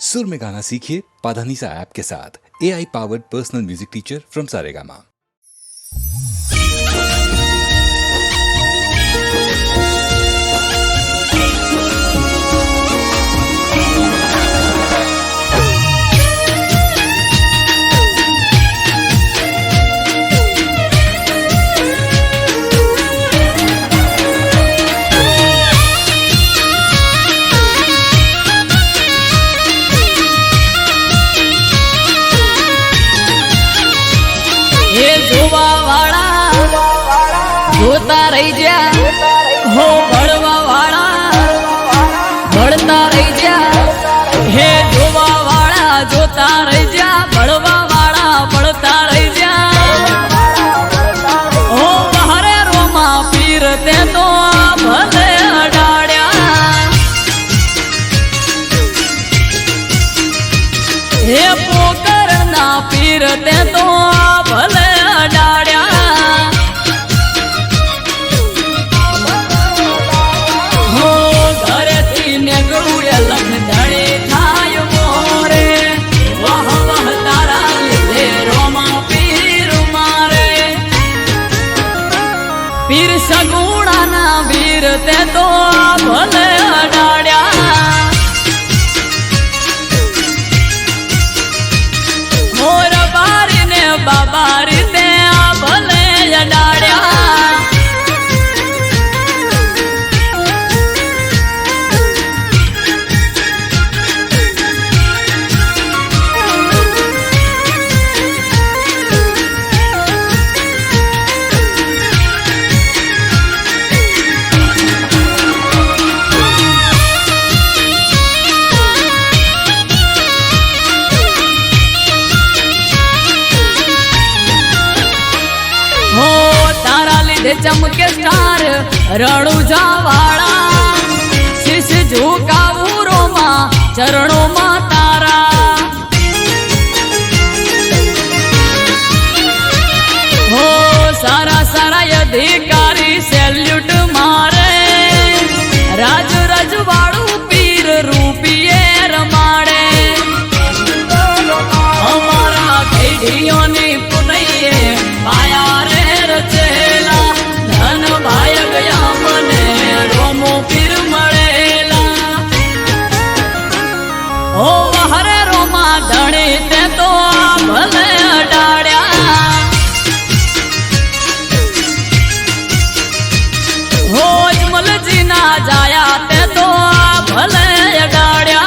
सुर में गाना सीखिए पाधानीसा ऐप के साथ। AI powered personal music teacher from Saregama. જોતા રહી જા હો ભળવા વાળા ભળતા રહી જા હે જોવા વાળા જોતા રહી જા ભળવા વાળા ભળતા રહી જા હો બહારે રોમા પીર તે તો ભલે અડાડ્યા હે પોકરના પીર તે તો ભલે અડાડ્યા પીર સગુણાના વીર તે તો ભલે અડાડ્યા મોર બારી ને બાબારી તે ભલે અડાડ્યા चमके स्टार रणुजा वाला शीश झुकावू रोमा चरणों मा तारा हो सारा सारा अधिकारी सैल्यूट मारे राज रजवाड़ू पीर रूपिये रमाड़े हमारा भेड़ियों ने पुनइये पाया रे रचेला भाई गया मने रोमो पीर मड़ेला ओ हरे रोमा धणे ते तो भले अडाड्या हो अजमल जी ना जाया ते तो भले अडाड्या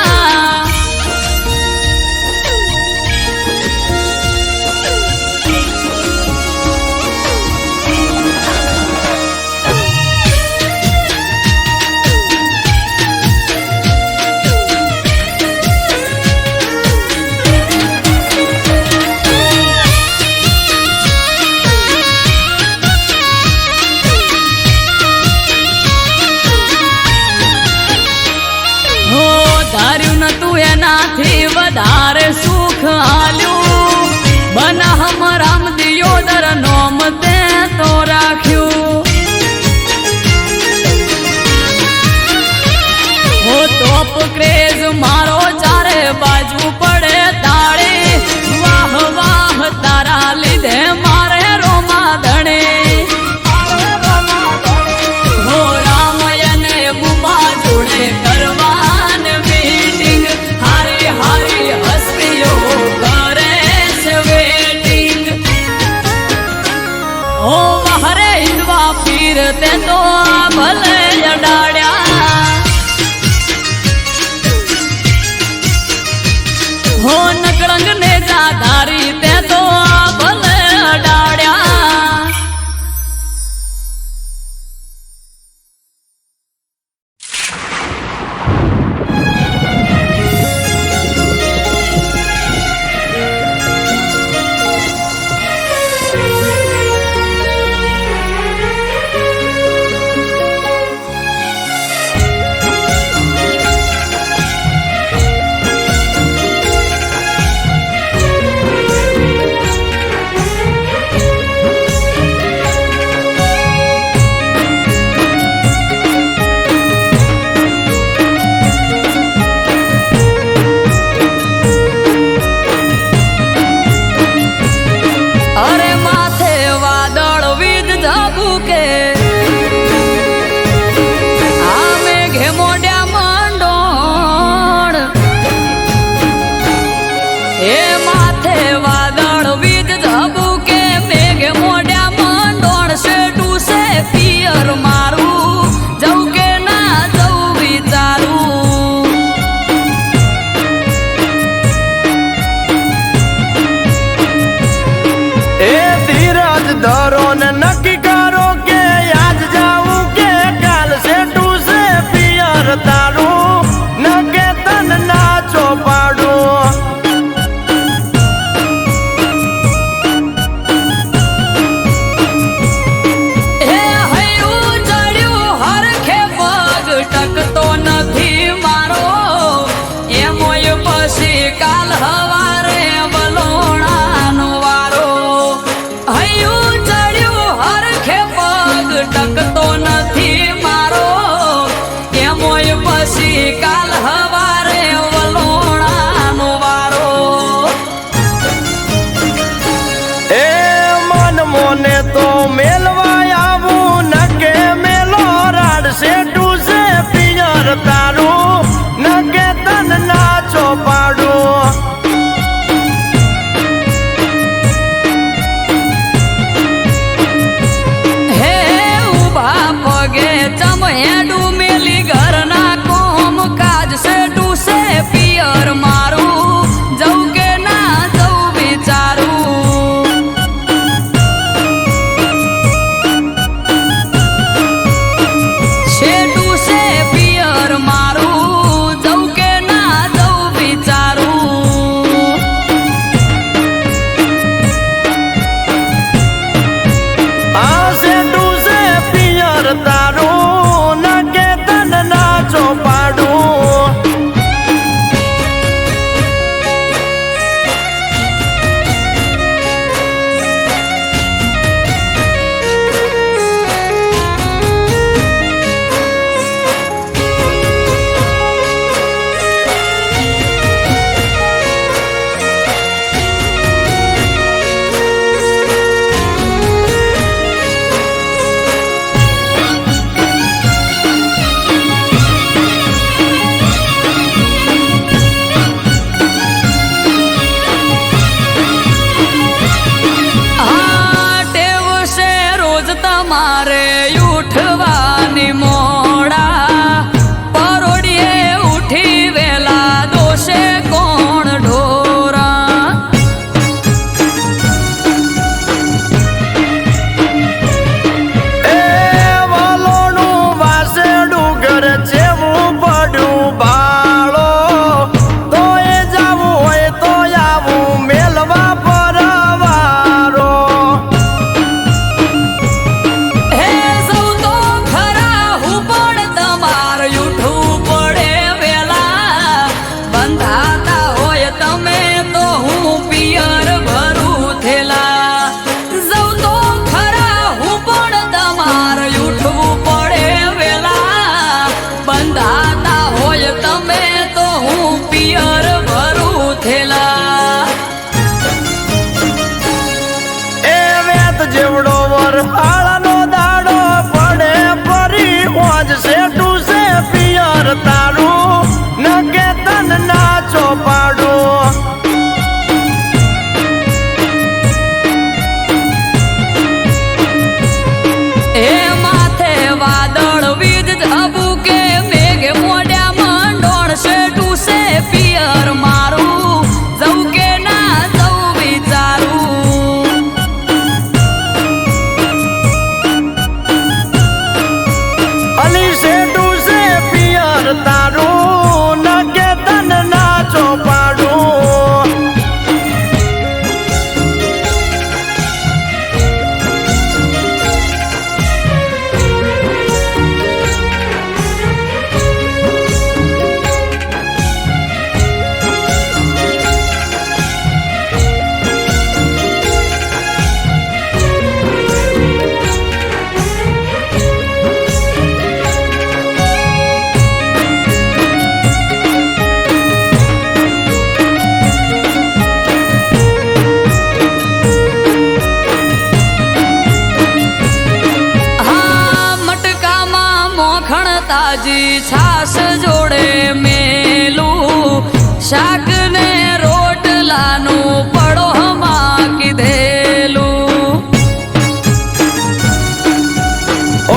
તાજી છાસ જોડે મેલું શાક ને રોટલાનું પડોહમાં કીધેલું.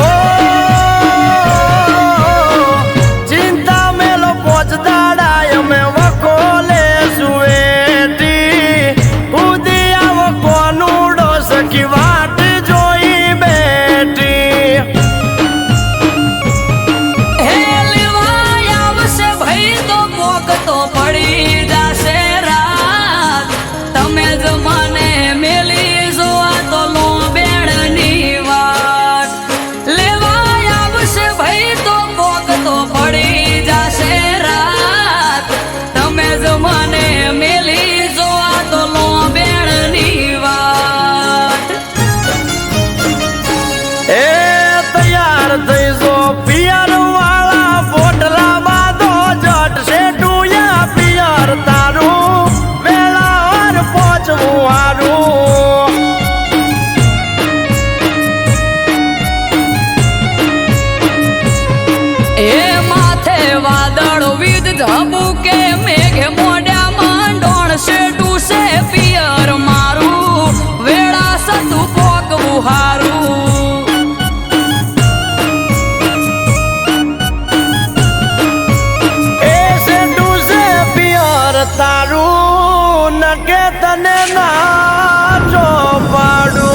ઓ ચિંતા મેલો પોચદાડા અમે વકોલે સુએટી ઉદી આવો કોનુડો સખી વાટ જોઈ બેઠી. હે લેવાય આવશે ભાઈ તો પોક તો પડી જાશે રાત. તમે જ મને મેલી જોવા તો લો બેડની વાત. લેવાય આવશે ભાઈ તો પોક તો પડી જાશે રાત. તમે જ મને મેલી જોવા તો લો બેડની વાત. એ તૈયાર થઈ જો પિયર વાળા પોટલા બાંધો જટ શેઠુયા પિયર તારું વેળાવાર પહોંચવું હારું. એ માથે વાદળ વિધ ઝબુકે મેઘે મોઢા માંડોણ શેઠું છે પિયર મારું વેળા સતું પોકવું હારું. એ શેઠું છે પિયર તારું નકે તને ના જો પાડું.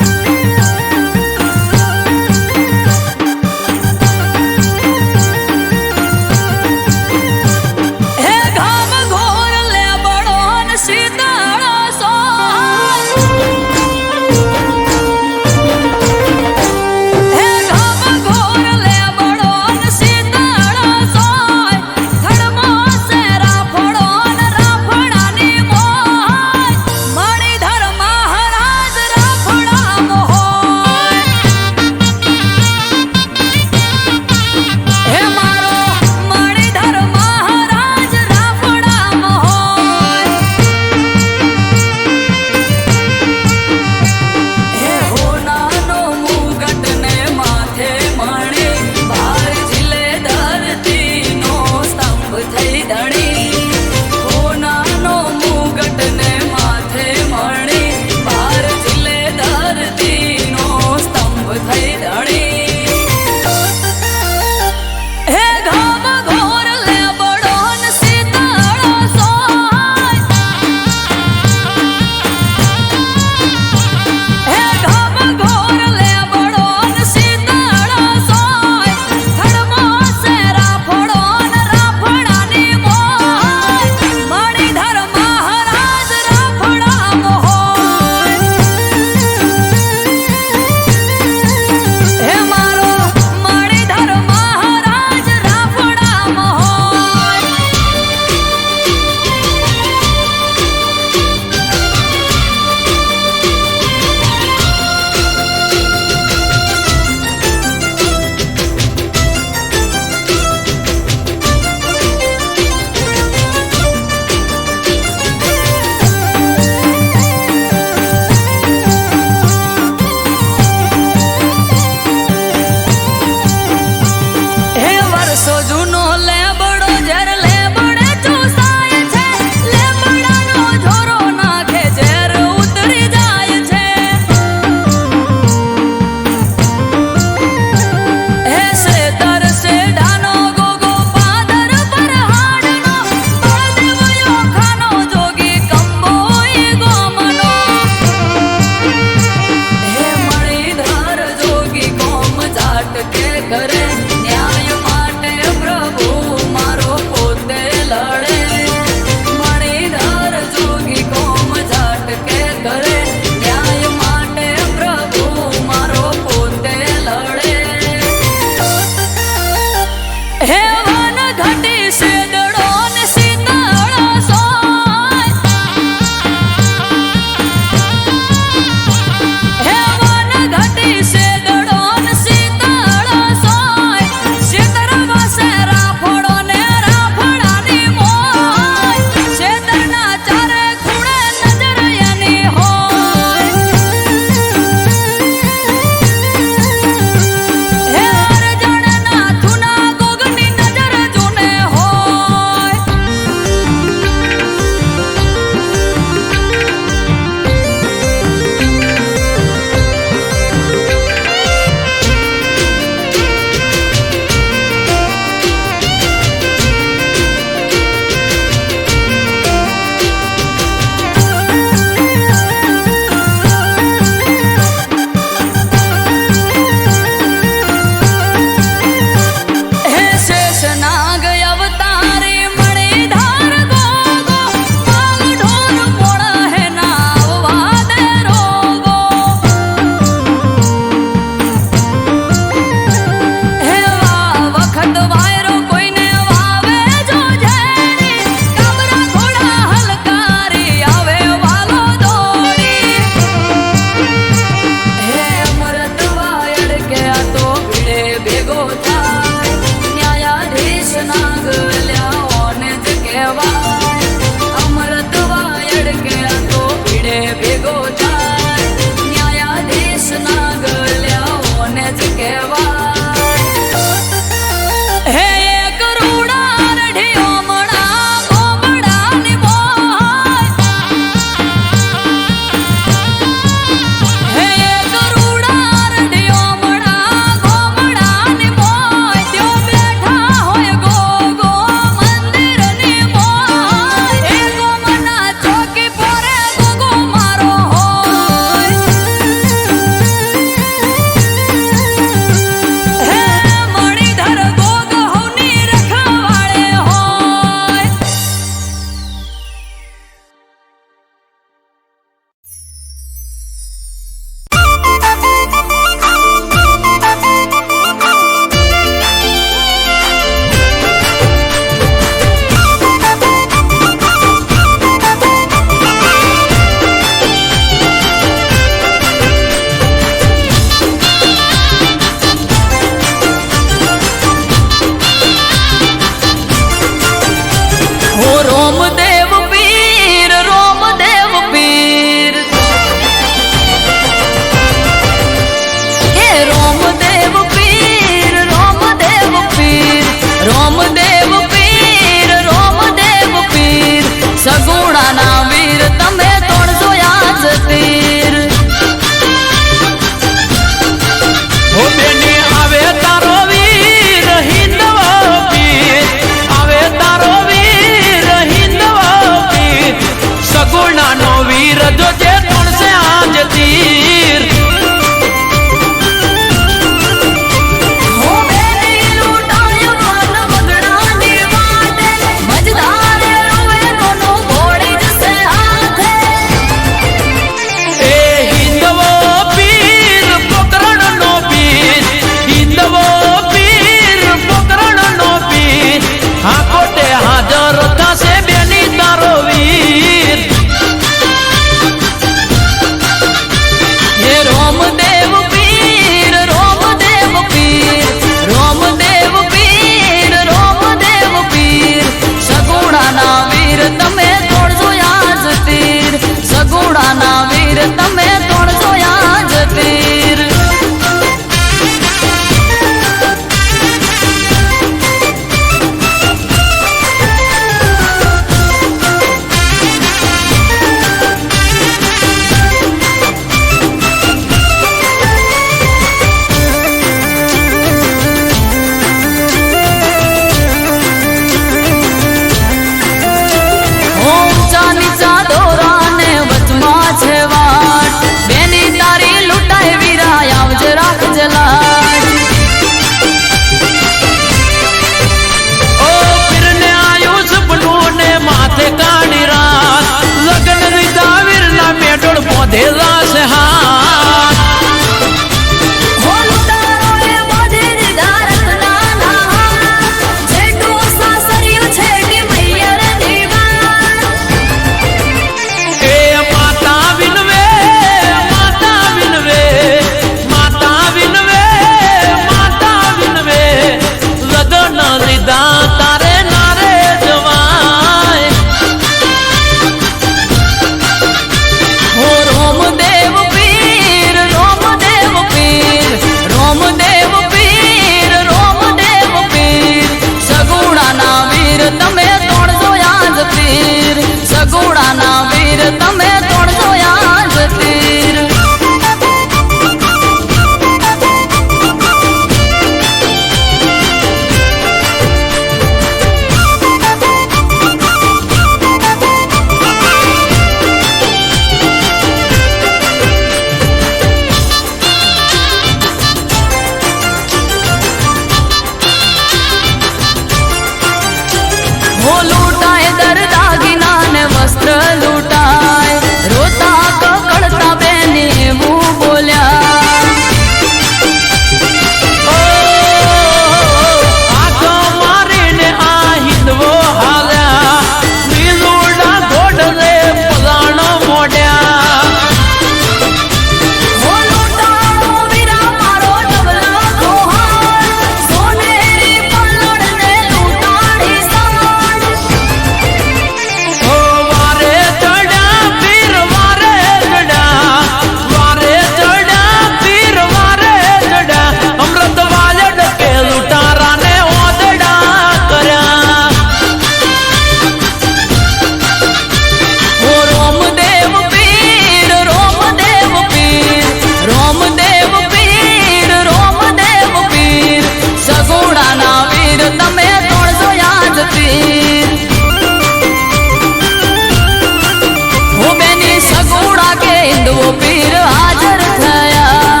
હિન્દુઓ પીર હાજર થયા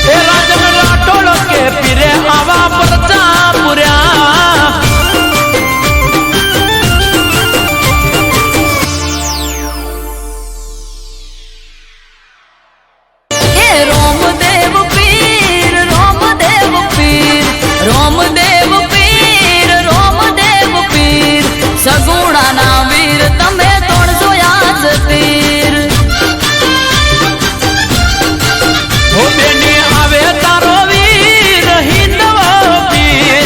એ રાજન રાઠોડ કે પીરે આવા પરચા પૂર્યા એ રોમદેવ પીર રોમદેવ પીર રોમદેવ પીર રોમદેવ પીર સગુણાના વીર તમે તોડજો યાદ તીર હો બેની આવે તારો વીર હિન્દવ પીર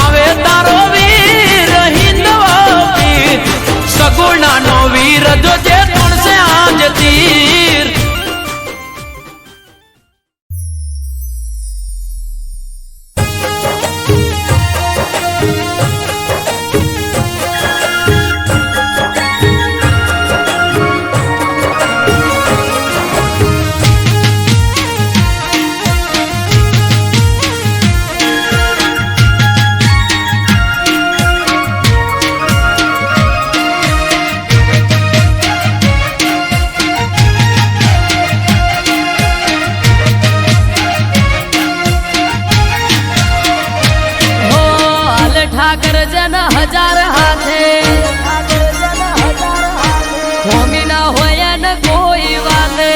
આવે તારો વીર હિન્દવ પીર સગુણાનો વીર જોજે તોડશે આજ તીર ઠાકર જન હજાર હાથે હોમી ના હોય ને કોઈ વાતે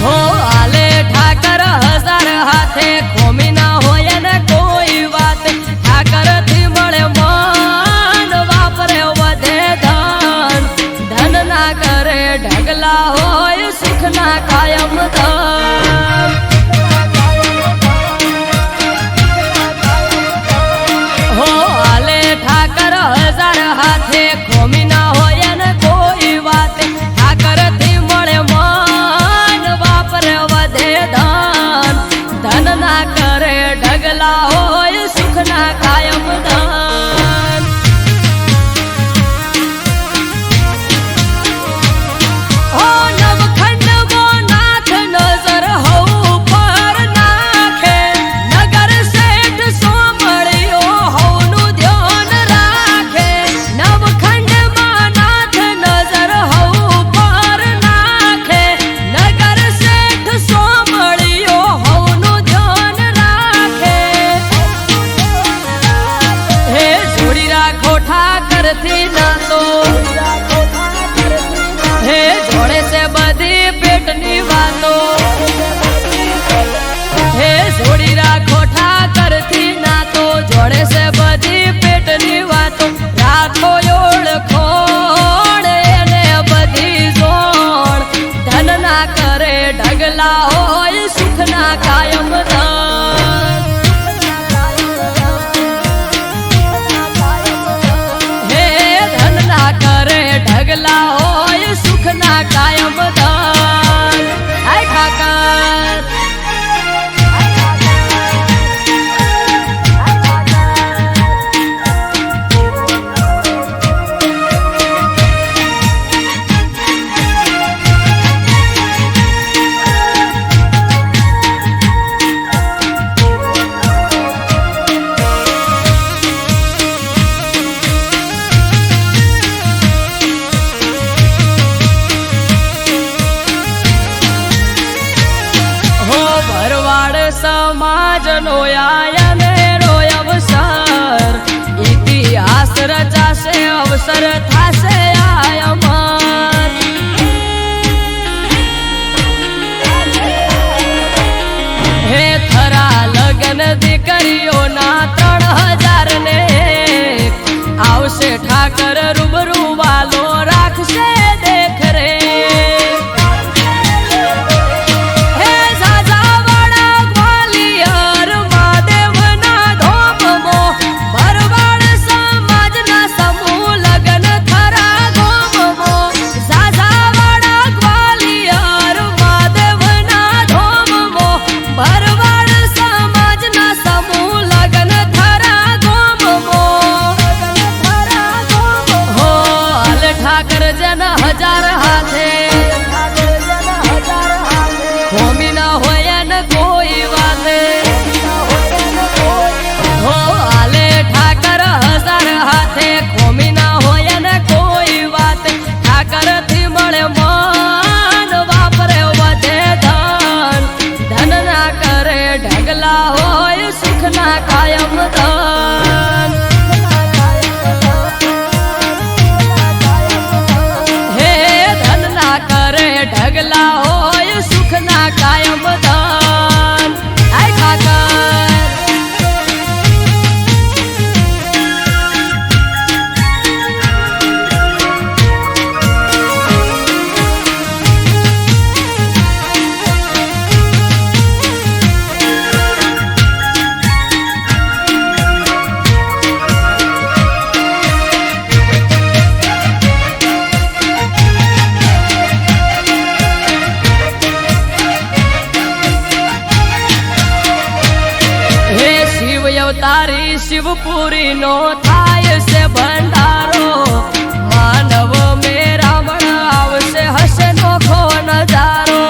હો આલે ઠાકર હજાર હાથે હોમી ના હોય ને કોઈ વાતે ઠાકર થી મળે મન વાપરે વધે ધન ધન ના કરે ઢગલા હોય સુખ ના કાયમ ધન હો આલે ઠાકર હજાર હાથે ખોમી ના હોય ને કોઈ વાતે ઠાકર થી મળે મન વાપરે વધે ધન ધન ના કરે ઢગલા હોય સુખ ના કાયમ ધન હો નવખંડ મો નાથ નજર હઉ પર નાખે નગર શેઠ સોમળિયો હઉનું ધ્યાન રાખે નવખંડ માં નાથ નજર હઉ પર નાખે નગર શેઠ સોમળિયો હઉનું ધ્યાન રાખે હે જોડી રાખો ઠાકર થી ના તો હે જોડે છે બધી પેટની વાતો હે જોડી રાખો ઠાકર થી ના તો જોડે છે બધી પેટની વાતો રાખો ઓળખોડ એને બધી જોડ ધન ના કરે ઢગલા હોય સુખ ના કાયમ ધન હે ધન ના કરે ઢગલા હોય સુખ ના કાયમ ધન હાય ઠાકર હો ભરવાડ સમાજ નો આયન રોય અવસર ઇતિહાસ રચાશે અવસર થાશે આયમન હે થરા લગન દીકરીઓના 3000 ને આવશે ઠાકર રૂબરૂ વાલો રાખશે દેખ રે હે ઝાઝાવાડા ગ્વાલિયર મહાદેવના ધોમમો ભરવાડ સમાજના સમૂહ લગન થરા ગોમમો ઝાઝાવાડા ગ્વાલિયર મહાદેવના ધોમમો ભરવાડ સમાજના સમૂહ લગન તારી શિવપુરી નો થાય છે ભંડારો માનવ મેરામણ આવશે હશે નોખો નજારો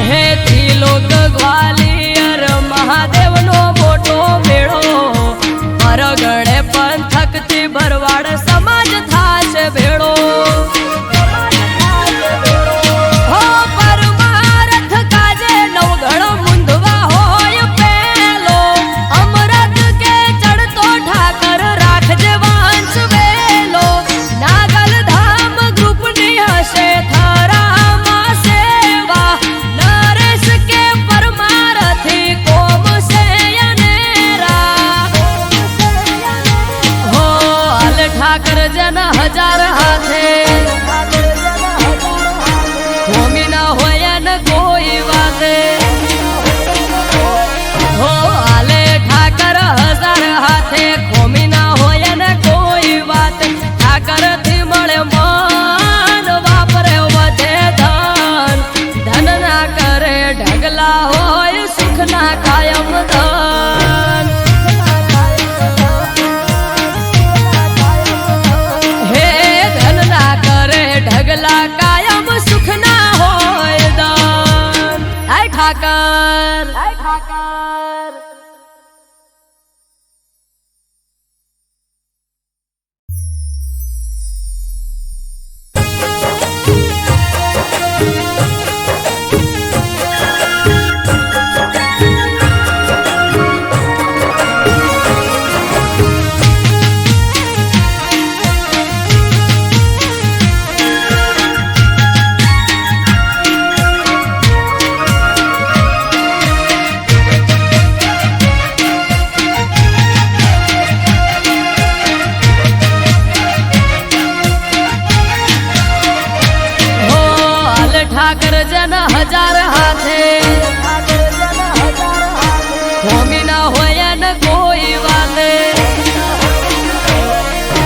હે ત્રિલોક ગ્વાલિયર મહાદેવ નો મોટો મેળો પરગણે પંથક થી ભરવાડ સમાજ થાશે ભેળો હજાર હાથે કોમી ના હોય ને કોઈ વાતે હો આલે ઠાકર હજાર હાથે કોમી ના હોય ને કોઈ વાત ઠાકર થી મળે મન વાપરે વધે ધન ધન ના કરે ઢગલા હોય સુખ ના કાયમ ધન ઢગલા કાયમ સુખ ના હોય દાન આય ઠાકર ઠાકર જન હજાર હાથે કોમી ના હોય ને કોઈ વાતે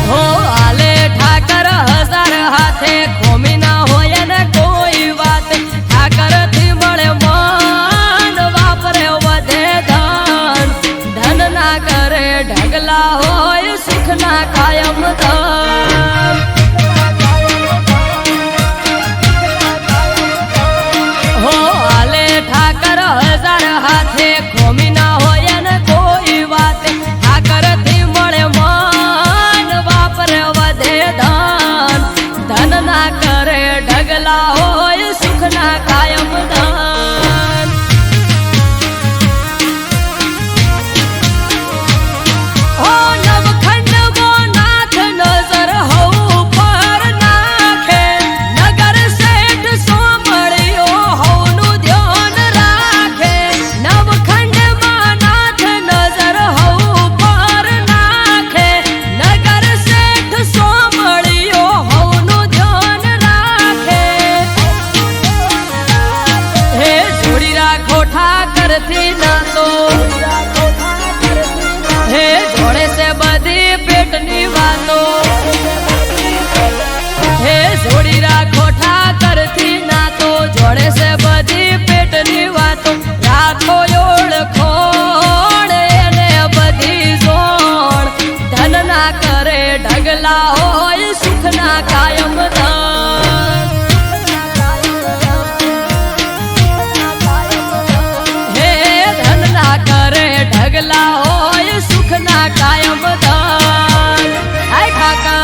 હો આલે ઠાકર હજાર હાથે કોમી ના હોય ને કોઈ વાત ઠાકર થી મળે મન વાપરે વધે ધન ધન ના કરે ઢગલા હોય સુખ ના કાયમ ધન હજાર હાથે કોમી ના હોય ને કોઈ વાત ઠાકર થી મળે મન વાપરે વધે ધન ધન ના કરે ઢગલા હોય સુખ ના કાયમ ધન હો નવખંડ મો નાથ નજર હઉ પર નાખે નગર શેઠ સોમળિયો હઉનું ધ્યાન થી ના તો હે જોડે છે બધી પેટની વાતો હે જોડી રાખો ઠાકર થી ના તો જોડે છે બધી પેટની વાતો રાખો ઓળખોણ એને બધી જોણ ધન ના કરે ઢગલા હોય સુખ ના કાયમ ધન કરે ઢગલા હોય સુખ ના કાયમ ધન આય ઠાકર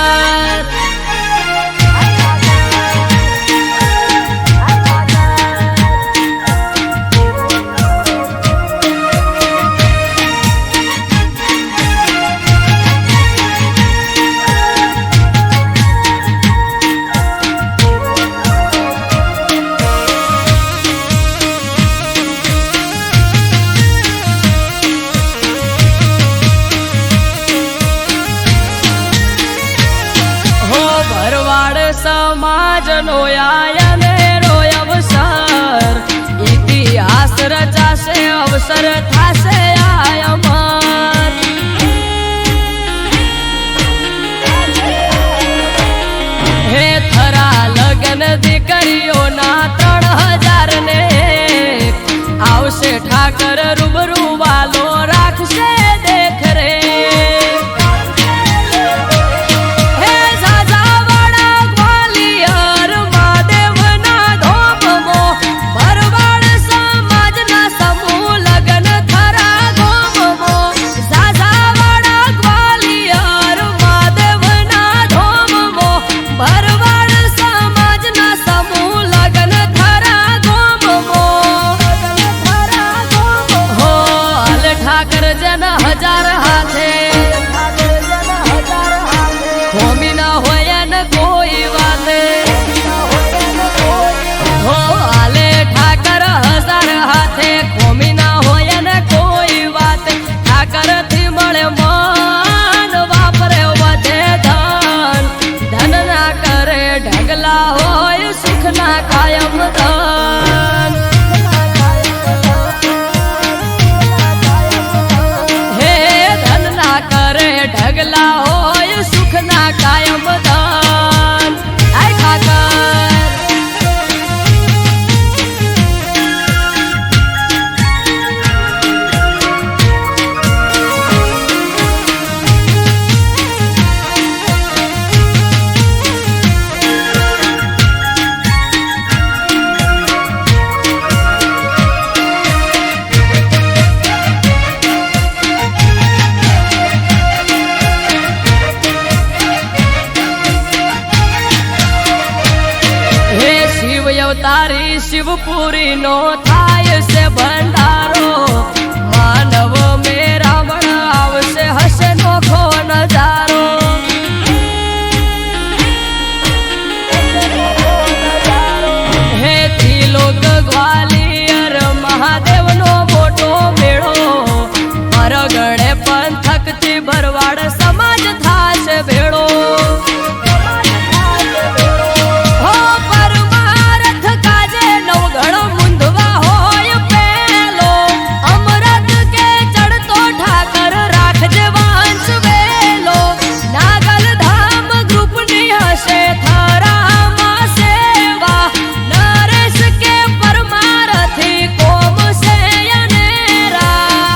સમાજ નો આયને રોય અવસર ઇતિહાસ રચાશે અવસર થાશે આયમર હે થરા લગન દીકરીઓના 3000 ને ઠાકર રૂબરૂ વાલો રાખશે દેખ રે હે ઝાઝાવાડા ગ્વાલિયર મહાદેવના ધોમમો ભરવાડ સમાજના સમૂહ લગન થરા ગોમમો ઝાઝાવાડા ગ્વાલિયર મહાદેવના ધોમમો ભરવાડ સમાજના સમૂહ લગન થરા ગોમમો હો હાલ ઠાકર જન હજાર હાથે હોમી ના હોય ને કોઈ વાતે હો હાલે ઠાકર હજાર હાથે હોમી ના હોય ને કોઈ વાતે ઠાકર થી મળે મન વાપરે વધે ધન ધન ના કરે ઢગલા હોય સુખ ના કાયમ ધન હે ધન ના કરે ઢગલા હોય સુખ ના કાયમ ધન આય ઠાકર હે શિવ અવતારી શિવપુરી નો થાય છે ભંડારો માનવ મેરામણ આવશે હશે નોખો નજારો હે ત્રિલોક ગ્વાલિયર મહાદેવ નો મોટો મેળો પરગણે પંથક થી ભરવાડ સમાજ થાશે ભેળો હો પરમારથ કાજે નવગણ મુંદવા હોય પેલો અમરત કે ચડતો ઠાકર રાખજે વાંસ વેલો નાગલ ધામ ગ્રુપની હશે થરામાં સેવા નરેશ કે પરમારથી કોમ છે અનેરા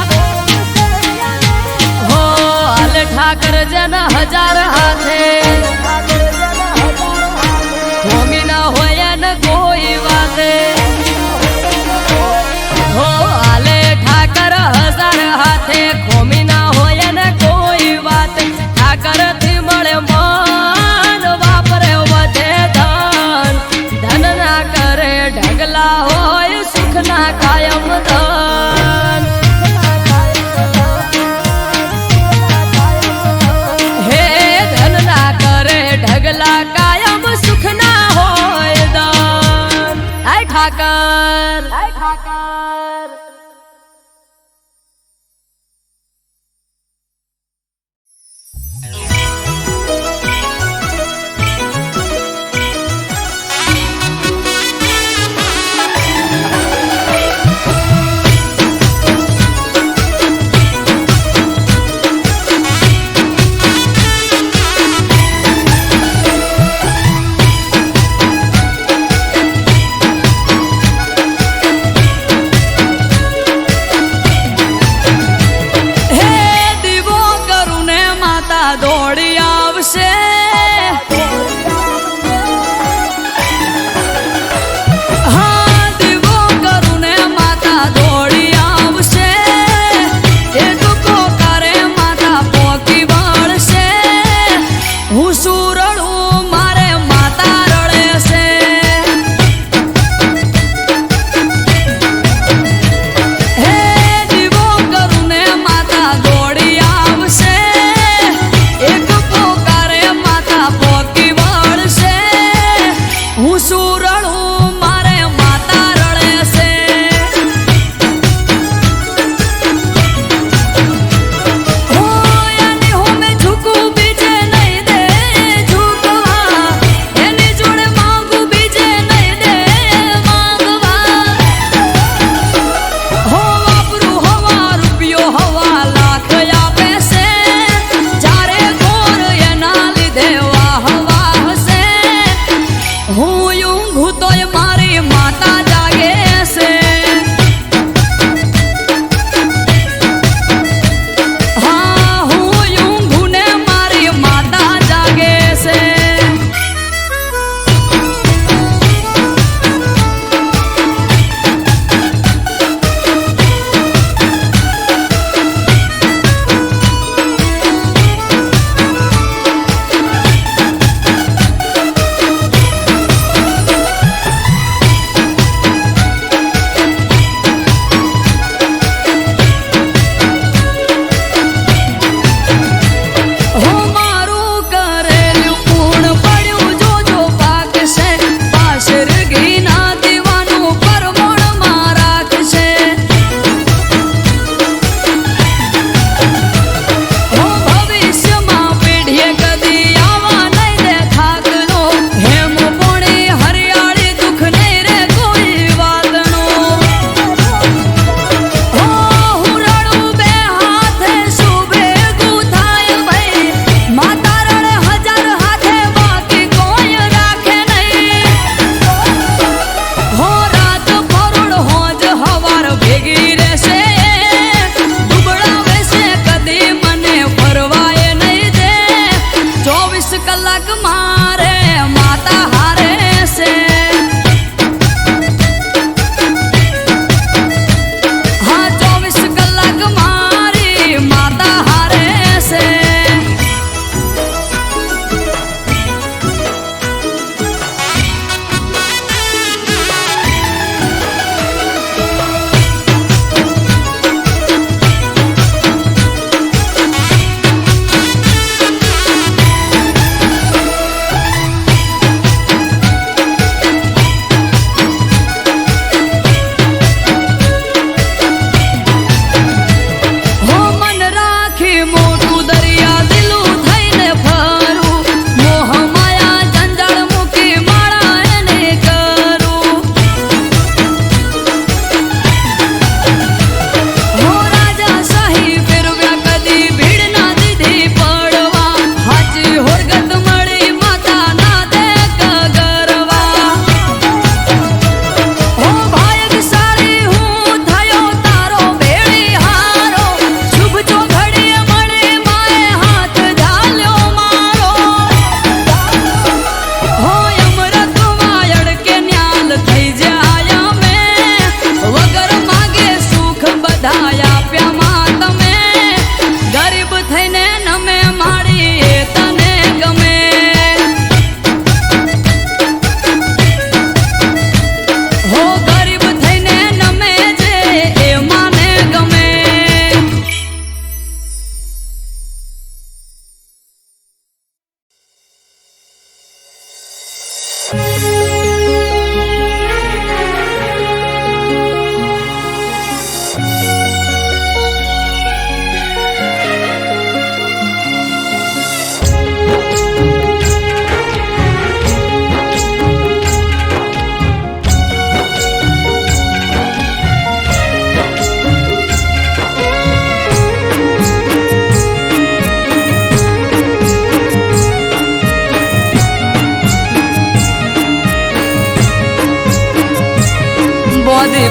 હો હાલ ઠાકર જન હજાર હાથે હોમી ના હોય ને કોઈ વાતે હો હાલે ઠાકર હજાર હાથે ખોમી ના હોય ને કોઈ વાત ઠાકર થી મળે મન વાપરે વધે ધન ધન ના કરે ઢગલા હોય સુખ ના કાયમ ધન હે ધન ના કરે ઢગલા કાયમ સુખ ના હોય દાન આય ઠાકર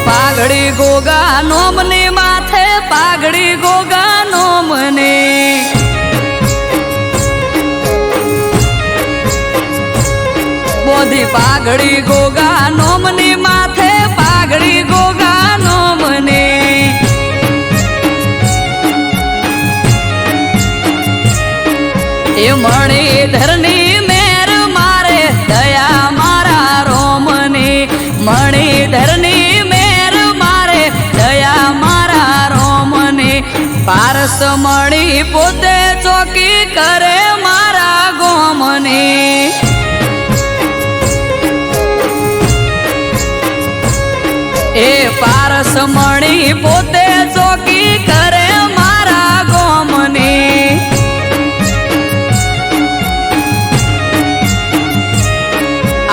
પાઘડી ગોગા નોમની માથે પાઘડી ગોગા નોમને બોધી પાઘડી ગોગા નોમની માથે પાઘડી ગોગા નોમને એ મણિધરની મેર મારે દયા મારા રોમની મણિધરની મેર મારે દયા મારા રોમની પારસ મણી પોતે ચોકી કરે મારા ગોમની એ પારસ મણી પોતે ચોકી કરે મારા ગોમની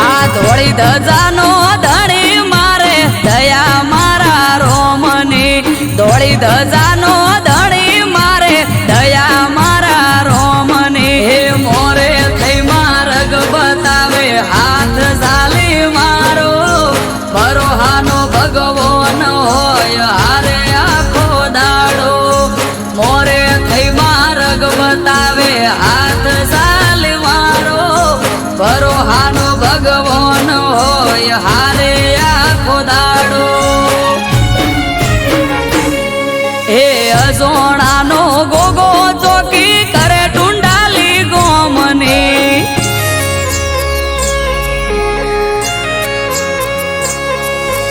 આ ધોળી ધજાનો ધણી મારે દયા મારા રોમની ધોળી ધજાનો ધણી મારે દયા મારા રોમની હે મોરે થઈ માર્ગ બતાવે હાથ ઝાલી મારો ભરોહાનો ભગવાન હોય હારે આખો દાડો મોરે થઈ માર્ગ બતાવે હાથ ઝાલી મારો ભરોહાનો ભગવાન હોય હારે આખો દાડો હે અજોણાનો ગોગો ચોકી કરે ટુંડાલી ગોમની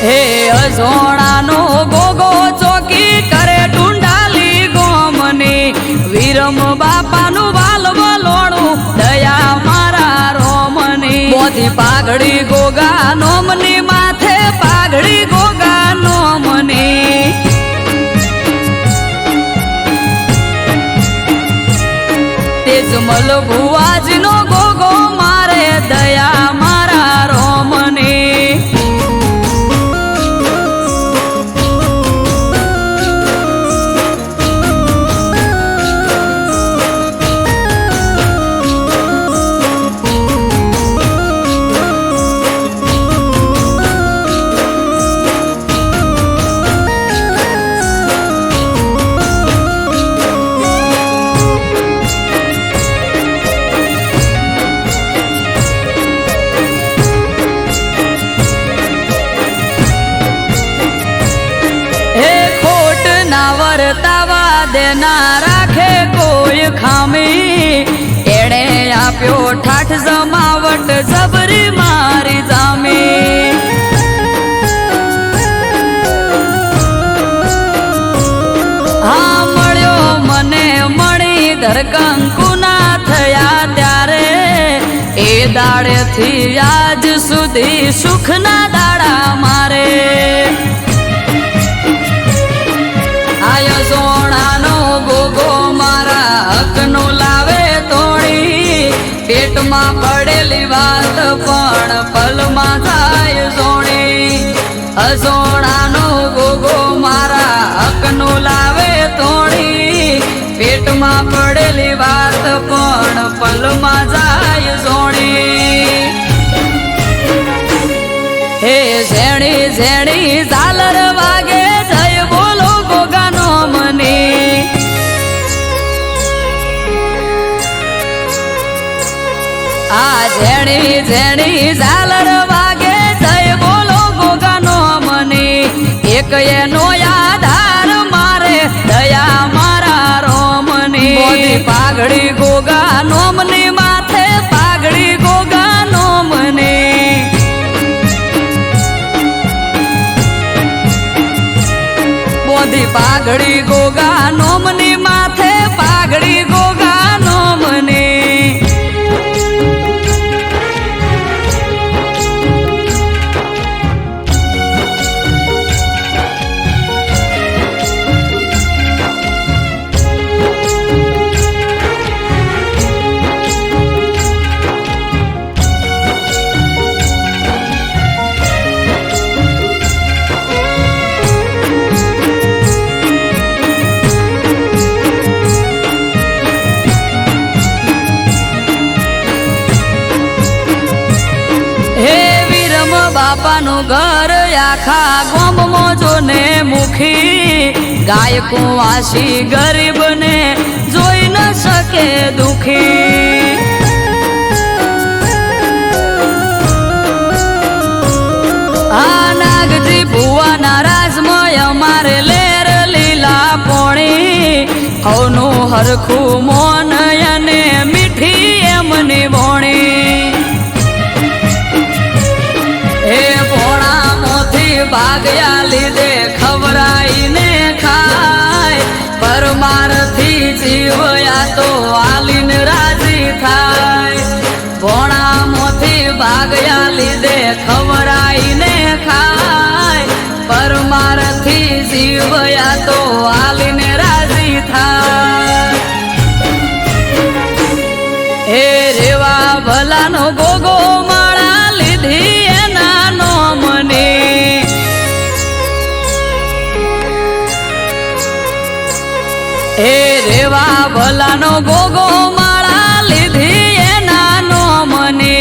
હે અજોણાનો ગોગો ચોકી કરે ટુંડાલી ગોમની વીરમ બાપાનું વાલ વલોણું દયા મારા રોમની બોધી પાઘડી ગોગા નોમની માથે પાઘડી ગોગા નોમની તેજમલ ભુવાજીનો ગોગો મારે દયા મારા રોમની વર્તાવા દેના રાખે કોઈ ખામી એણે આપ્યો ઠાઠ જમાવટ જબરી મારી જામી હા મળ્યો મને મણિધર કંકુના થયા ત્યારે એ દાડેથી આજ સુધી સુખના દાડા મારે સોણાનો ગોગો મારા હકનો લાવે તોડી પેટમાં પડેલી વાત પણ પલમાં થાય સોણી અસોણાનો ગોગો મારા હકનો લાવે તોડી પેટમાં પડેલી વાત પણ પલમાં જાય સોણી હે ઝેણી ઝેણી ઝાલર વાગે જય બોલો ગોગાનો મને આ ઝેણી ઝેણી ઝાલર વાગે જય બોલો ગોગાનો મને એક એનો આધાર મારે દયા મારા રોમની બોધી પાઘડી ગોગા નોમની માથે પાઘડી ગોગા નોમની બોધી પાઘડી ગોગા નોમની માથે પાઘડી ગોગા નોમની બાપાનું ઘર આખા ગોમમાં જોને મુખી ગાયકો વાસી ગરીબને જોઈ ન શકે દુખી આ નાગજી ભુવાના રાજમય અમારે લેર લીલા પોણી હવનું હરખું મોન અને મીઠી એમની બોણી હે પોણામાંથી ભાગ્યા લીધે ખવરાઈને ખાય પરમારથી જીવયા તો આલીને રાજી થાય પોણામાંથી ભાગ્યા લીધે ખવરાઈને ખાય પરમારથી જીવયા તો આલીને રાજી થાય હે રેવા ભલાનો ગોગો માળા લીધી એના નોમને હે રેવા ભલાનો ગોગો માળા લીધી એના નોમને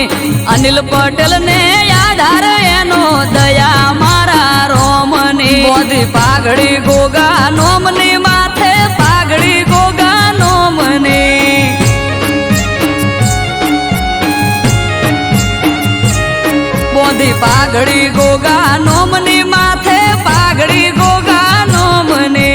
અનિલ પટેલ ને આધાર એનો દયા મારા રોમને બોધી પાઘડી ગોગા નોમની માથે પાઘડી ગોગા નોમને બોધી પાઘડી ગોગા નોમની માથે પાઘડી ગોગા નોમને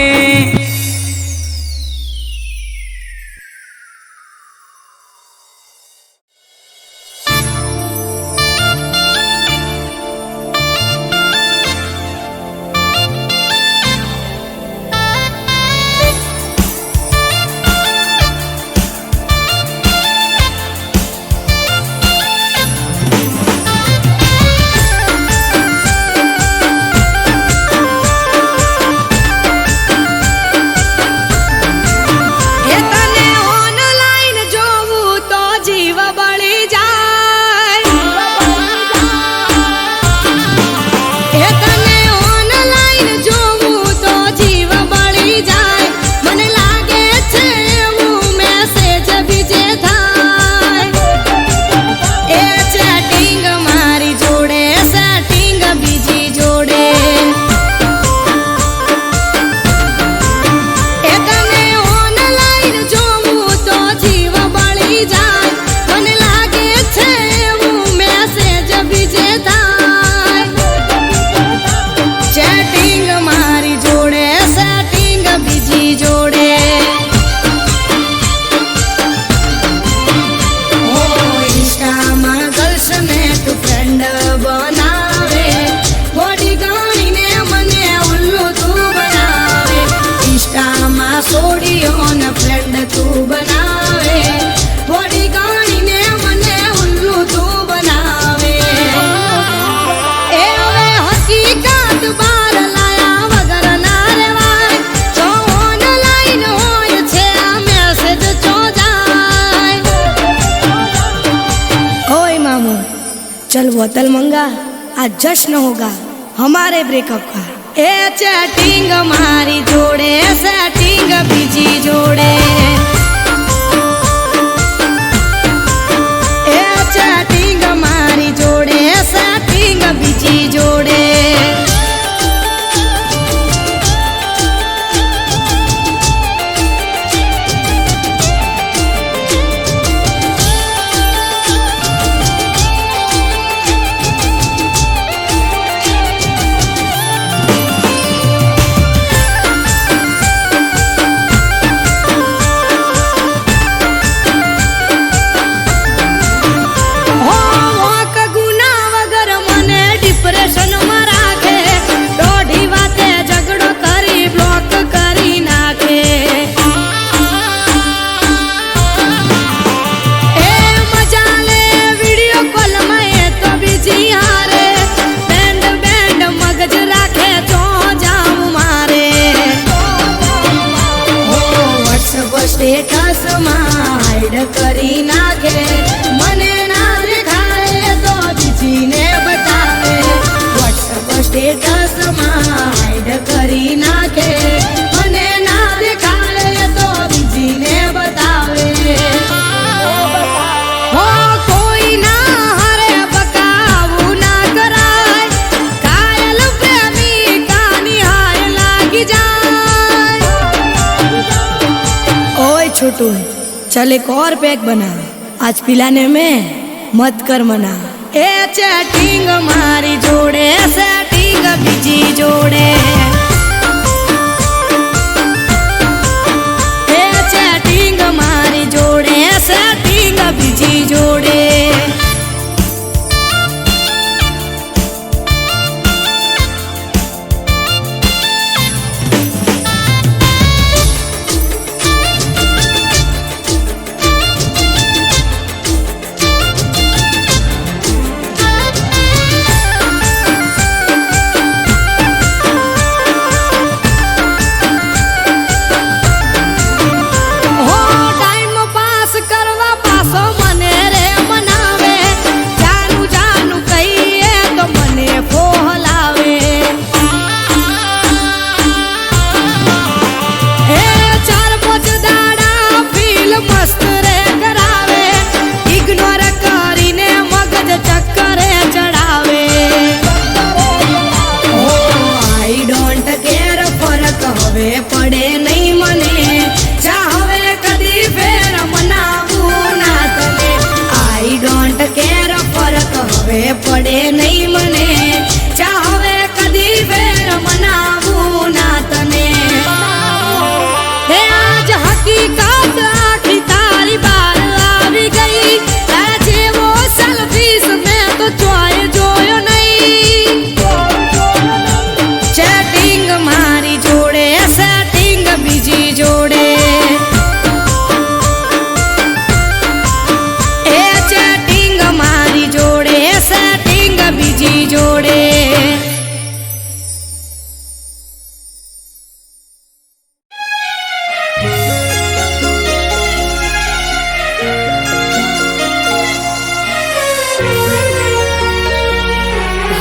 चल बोतल मंगा आज जश्न होगा हमारे ब्रेकअप का ए चैटिंग मारी जोड़े सेटिंग बीजी जोड़े ए चैटिंग मारी जोड़े सेटिंग बीजी जोड़े छोटू है, चल एक और पैक बना, आज पिलाने में मत कर मना। ए चैटिंग मारी जोड़े सेटिंग बीजी जोड़े, ए चैटिंग मारी जोड़े सेटिंग बीजी जोड़े। પડે નહીં મને ચાહવે કદી ફેર મનાવું ના તને, આઈ ડોન્ટ કેર ફરક હવે પડે નહીં મને ચાહવે કદી ફેર મનાવું ના તને। હે આજ હકીકત આખી તારી બાર આવી ગઈ, આ જેવો સેલ્ફીસ મેં તો ચોય જોયો નહીં। ચેટિંગ મારી જોડે સેટિંગ બીજી જોડે, એ ચેટિંગ મારી જોડે સેટિંગ બીજી જોડે।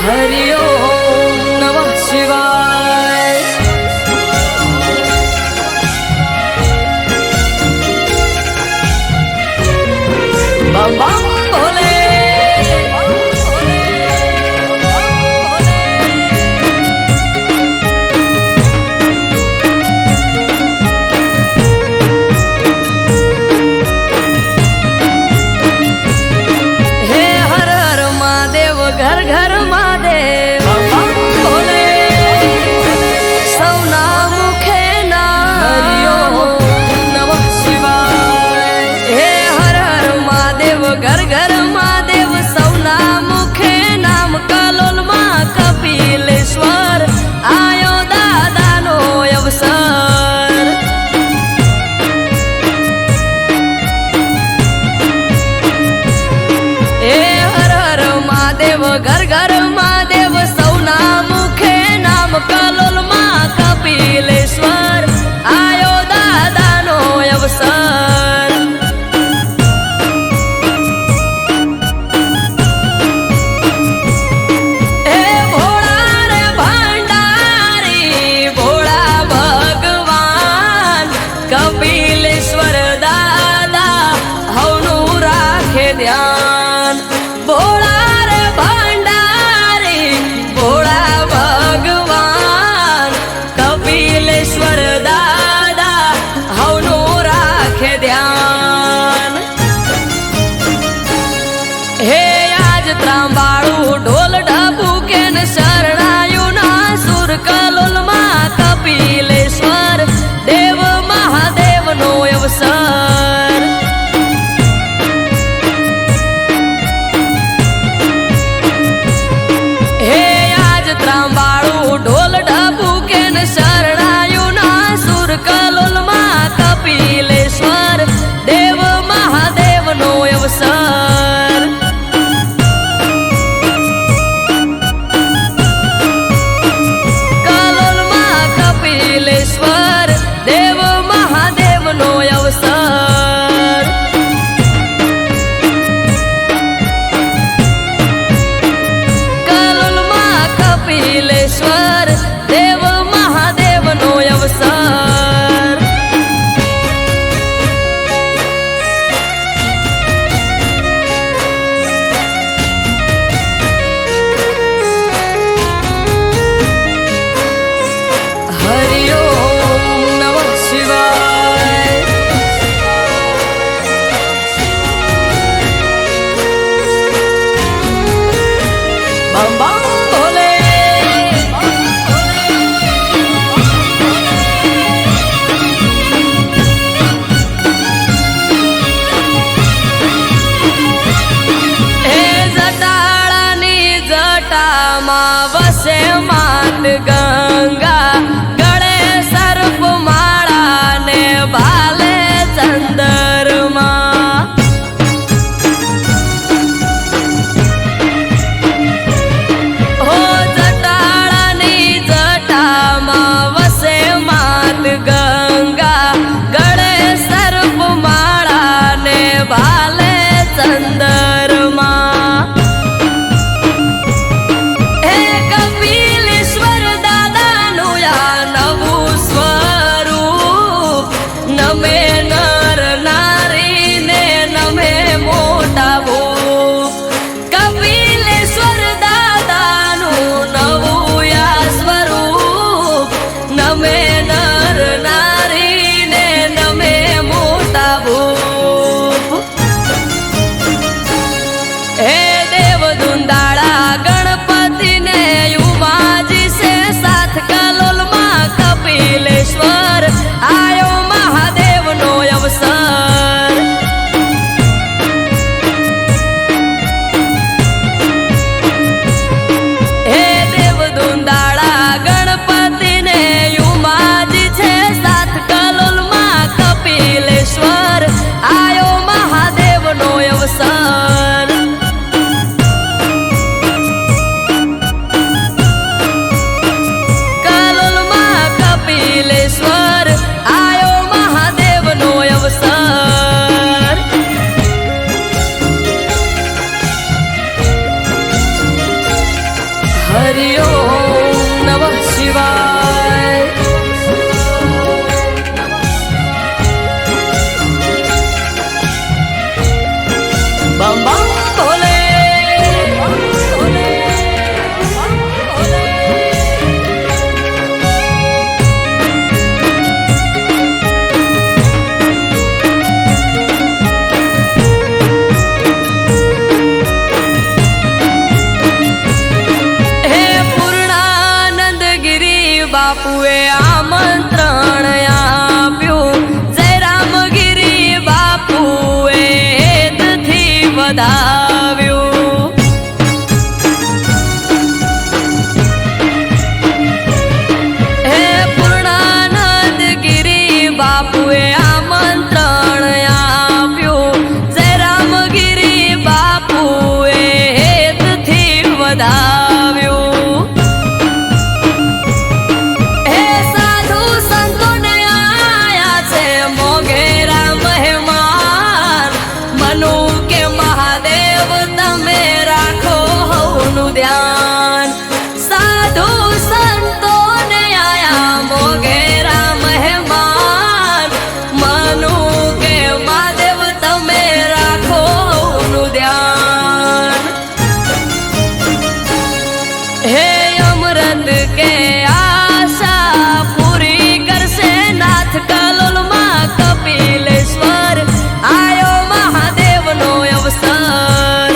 હરિ ઓમ નમઃ શિવાય। બમ બમ ભોલે। હે હર હર મહાદેવ ઘર ઘર મહાદેવ, બમ બમ ભોલે। સૌના મુખે નામ હરિ ઓમ નમઃ શિવાય। હે હર હર મહાદેવ ઘર ઘર મહાદેવ, સૌના મુખે નામ કલોલમાં કપિલેશ્વર આયો દાદાનો અવસર। હે હર હર મહાદેવ ઘર ઘર મહાદેવ, સૌના મુખે નામ કલોલમાં કપિલેશ્વર આયો દાદાનો અવસર। હે ભોળા રે ભંડારી ભોળા ભગવાન, કપિલેશ્વર દાદા હવનું રાખે ધ્યાન। ભોળા રે ભંડારી ભોળા ભગવાન, કપિલેશ્વર દાદા હવનું રાખે ધ્યાન। હે આજ ત્રાંબાળું ઢોલ ઢબુકે ને શરણાયું ના સુર કલોલમાં કપિલેશ્વર દેવ મહાદેવનો અવસર। હે આજ ત્રાંબાળું ઢોલ ઢબુકે ને શરણાયું ના સુર નમે નર નારી ને નમે મોટા ભૂપ હે દેવ દુંદાળા ગણપતિ ને યુમાજી સે સાથ કલોલ માં કપિલેશ્વર આયો મહાદેવ નો અવસર હે દેવ દુંદાળા ગણપતિ ને યુમાજી છે સાથ કલોલ માં કપિલેશ્વર આયો મહાદેવ નો અવસર કલોલ માં કપિલેશ્વર આયો મહાદેવ નો અવસર હરિ ઓમ નમઃ શિવાય બમ બમ ભોલે હે પૂર્ણાનંદ ગિરી બાપુએ આમંત્રણ આપ્યું જય રામગીરી બાપુએ હેતથી વધાવ્યું હે પૂર્ણાનંદ ગિરી બાપુએ આમંત્રણ આપ્યું જય રામગીરી બાપુએ હેતથી વધાવ્યું હે સાધુ સંતોને આયા છે મોઘેરા મહેમાન મનુ કે મહાદેવ તમે રાખો હવનું ધ્યાન સાધુ સંતોને આયા મોઘેરા મહેમાન મનુ કે મહાદેવ તમે રાખો હવનું ધ્યાન હે અમરત કે આશા પૂરી કરશે નાથ કલોલ માં કપિલેશ્વર આયો મહાદેવ નો અવસર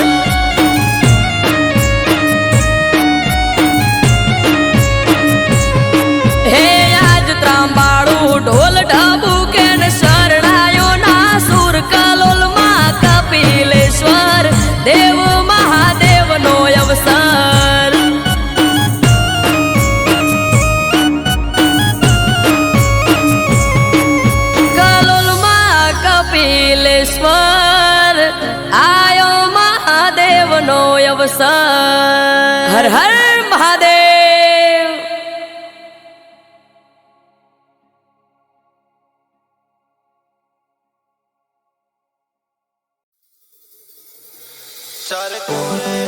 હે આજ ત્રાંબાળું ઢોલ ઢબુ કે ને શરણાયો ના સુર કલોલ માં કપિલેશ્વર દેવ મહાદેવ નો અવસર કલોલ માં કપિલેશ્વર આયો મહાદેવ નો અવસર હર હર મહાદેવ चार कोरे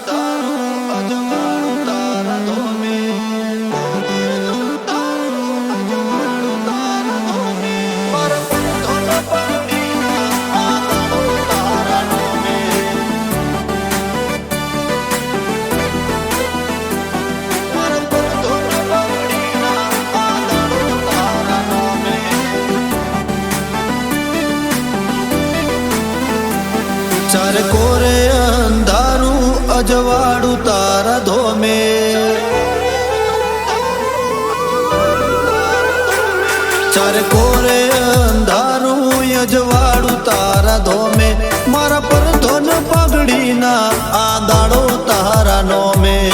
तारो अजवाड़ू तारा दो में तारो अजवाड़ू तारा दो में पर धन पानी ना आदाड़ू तारा दो में पर धन पानी ना आदाड़ू तारा दो में चार कोरे अंधारू अजवाड़ू तारा धोमे चार कोरे अंधारू अजवाड़ू तारा धोमे मारा पर धन पगड़ी ना आदाड़ो तारा नो में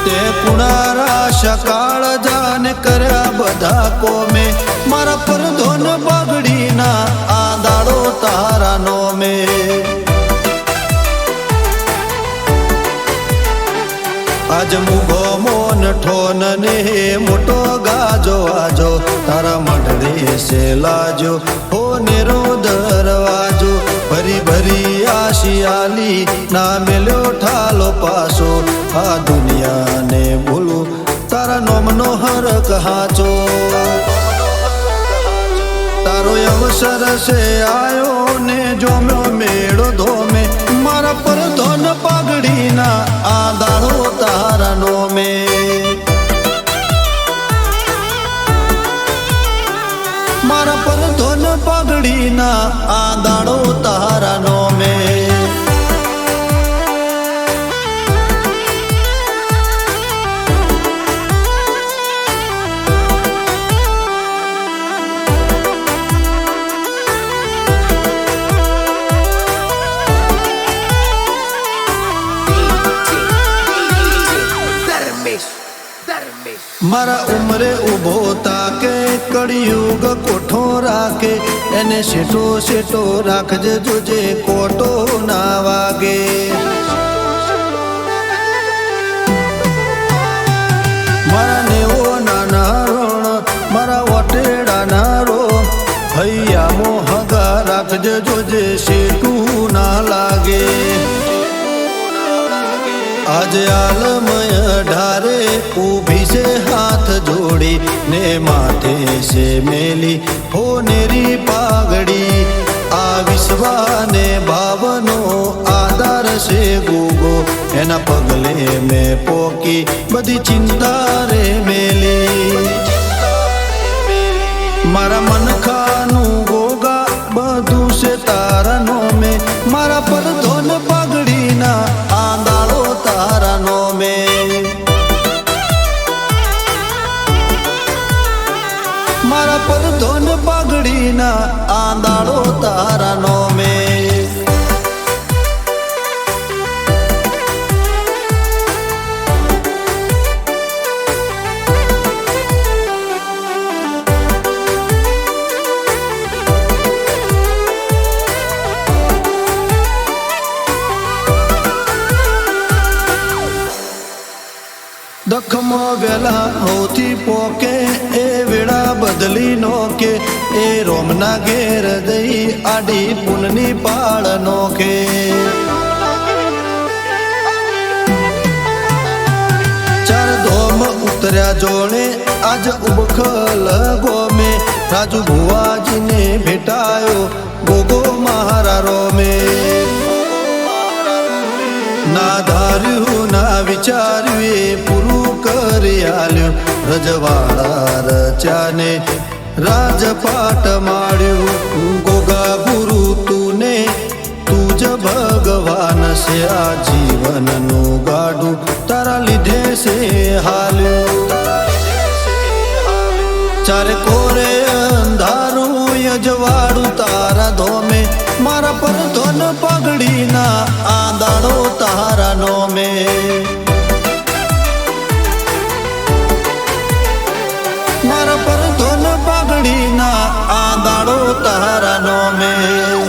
ते कुणारा सकाळ जान कर्या बधा को में मारा पर धोन बगड़ी ना आदाड़ो तारा नो में आज मुगो मोन ठोन ने मोटो गाजो आजो तारा मढड़े से लाजो हो नेरो दरवाजो भरी भरी आशियाली ना मिलो ठालो पासो आ दुनिया ने बोलो तारा नोमनो हर कहाचो तारो अवसर से आयो ने जो मेड़ो धो में मारा पर धन पगड़ी ना आदाड़ो तारा મારા ઉમરે ઉભો તાકે કળિયુગ કોઠો રાખે એને શેઠો શેઠો રાખજે જોજે કોટો ના વાગે મારા નેવો નાના રણ મારા વટેડાના રો હૈયા મોહગા રાખજે જોજે શેઠું ના લાગે આજે આલમય ઢારે ઊભી છે હાથ જોડી ને માથે છે મેલી હોનેરી પાઘડી આ વિશ્વાને ભાવનો આધાર છે ગોગો એના પગલે મેં પોકી બધી ચિંતા રે મેલી મારા મનખાનું ગોગા બધું છે તારાનો મેં મારા પર ધોન પાઘડીના આંદાળો તારાનો મેં મારા પર ધોન પાઘડીના આંદાળો તારાનો મેં દખમો વેલા હોથી પોકે એ વેળા બદલી નો કે એ રોમના ઘેર દઈ આડી પુનની પાળ નો કે ચાર ધોમ ઉતર્યા જોડે આજ ઉબખલ ગોમે રાજુ ભુવાજીને ભેટાયો ગોગો મહારા રોમે ના ધાર્યું ના વિચાર્યું એ પૂરું કરી આલ્યું રજવાડા રચાને રાજપાટ માળ્યું ગોગા ગુરુ તુને તું જ ભગવાન છે આ જીવનનું ગાડું તારા લીધે છે હાલ્યું ચારે કોરે અંધારું યજવાડું તારા ધોમે મારા પર ધોન પાઘડીના આંદાળો તારાનો મેં મારા પર ધોન પાઘડીના આંદાળો તારાનો મેં